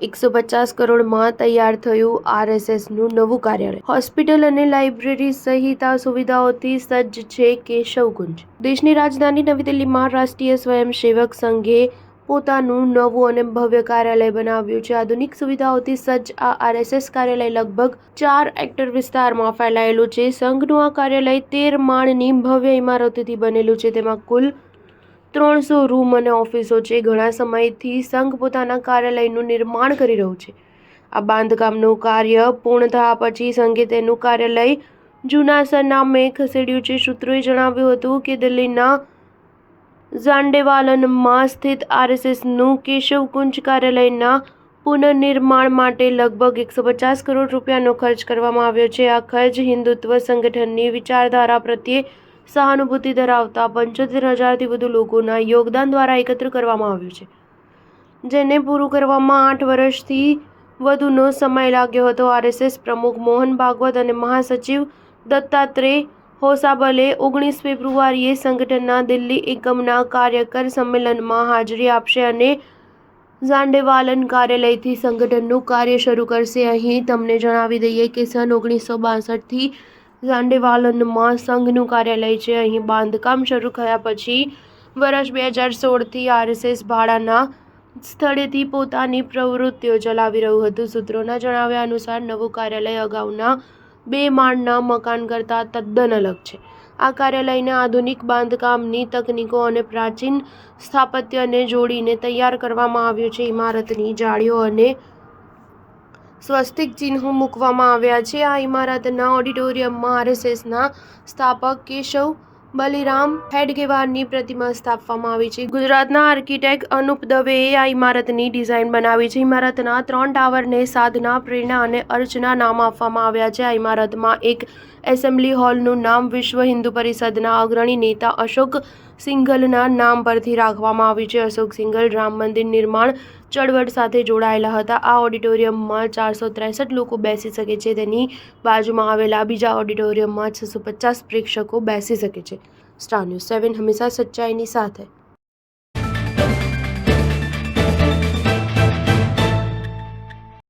150 કરોડમાં તૈયાર થયું આરએસએસનું નવું કાર્યાલય. હોસ્પિટલ અને લાઇબ્રેરી સહિત આ સુવિધાઓથી સજ્જ છે કેશવકુંજ. દેશની રાજધાની નવી દિલ્હીમાં રાષ્ટ્રીય સ્વયંસેવક સંઘે પોતાનું નવું અને ભવ્ય કાર્યાલય બનાવ્યું છે. આધુનિક સુવિધાઓથી સજ્જ આ આરએસએસ કાર્યાલય લગભગ 4 હેક્ટર વિસ્તારમાં ફેલાયેલું છે. સંઘનું આ કાર્યાલય 13 માળની ભવ્ય ઇમારતોથી બનેલું છે. તેમાં કુલ 300 રૂમ અને ઓફિસો છે. ઘણા સમયથી સંઘ પોતાના કાર્યાલયનું નિર્માણ કરી રહ્યું છે. આ બાંધકામનું કાર્ય પૂર્ણ થયા પછી સંઘે તેનું કાર્યાલય જૂના સરનામે ખસેડ્યું છે. સૂત્રોએ જણાવ્યું હતું કે દિલ્હીના ઝાંડેવાલનમાં સ્થિત આરએસએસનું કેશવકુંજ કાર્યાલયના પુનઃનિર્માણ માટે લગભગ 150 કરોડ રૂપિયાનો ખર્ચ કરવામાં આવ્યો છે. આ ખર્ચ હિન્દુત્વ સંગઠનની વિચારધારા પ્રત્યે સહાનુભૂતિ ધરાવતા 75,000થી વધુ લોકોના યોગદાન દ્વારા એકત્ર કરવામાં આવ્યું છે, જેને પૂરું કરવામાં 8 વર્ષથી વધુનો સમય લાગ્યો હતો. આરએસએસ પ્રમુખ મોહન ભાગવત અને મહાસચિવ દત્તાત્રેય હોસાબલે 19 ફેબ્રુઆરીએ સંગઠનના દિલ્હી એકમના કાર્યકર સંમેલનમાં હાજરી આપશે અને ઝાંડેવાલન કાર્યાલયથી સંગઠનનું કાર્ય શરૂ કરશે. અહીં તમને જણાવી દઈએ કે સન 1962થી ઝાંડેવાલનમાં સંઘનું કાર્યાલય છે. અહીં બાંધકામ શરૂ થયા પછી વર્ષ 2016થી આરએસએસ ભાડાના સ્થળેથી પોતાની પ્રવૃત્તિઓ ચલાવી રહ્યું હતું. સૂત્રોના જણાવ્યા અનુસાર નવું કાર્યાલય અગાઉના 2 માળના મકાન કરતાં તદ્દન અલગ છે. આ કાર્યાલયને આધુનિક બાંધકામની તકનીકો અને પ્રાચીન સ્થાપત્યને જોડીને તૈયાર કરવામાં આવ્યું છે. ઇમારતની જાળીઓ અને સ્વસ્તિક ચિહ્નો મૂકવામાં આવ્યા છે. આ ઇમારતના ઓડિટોરિયમમાં આરએસએસના સ્થાપક કેશવ બલિરામ હેડગેવારની પ્રતિમા સ્થાપવામાં આવી છે. ગુજરાતના આર્કિટેક્ટ અનુપ દવેએ આ ઇમારતની ડિઝાઇન બનાવી છે. ઇમારતના 3 ટાવરને સાધના, પ્રેરણા અને અર્ચના નામ આપવામાં આવ્યા છે. આ ઇમારતમાં એક એસેમ્બલી હોલનું નામ વિશ્વ હિન્દુ પરિષદના અગ્રણી નેતા અશોક સિંઘલના નામ પરથી રાખવામાં આવ્યું છે. અશોક સિંઘલ રામ મંદિર નિર્માણ ચળવળ સાથે જોડાયેલા હતા. આ ઓડિટોરિયમમાં 463 લોકો બેસી શકે છે. તેની બાજુમાં આવેલા બીજા ઓડિટોરિયમમાં 650 પ્રેક્ષકો બેસી શકે છે. સ્ટાર ન્યૂઝ 7 હંમેશા સચ્ચાઈની સાથે.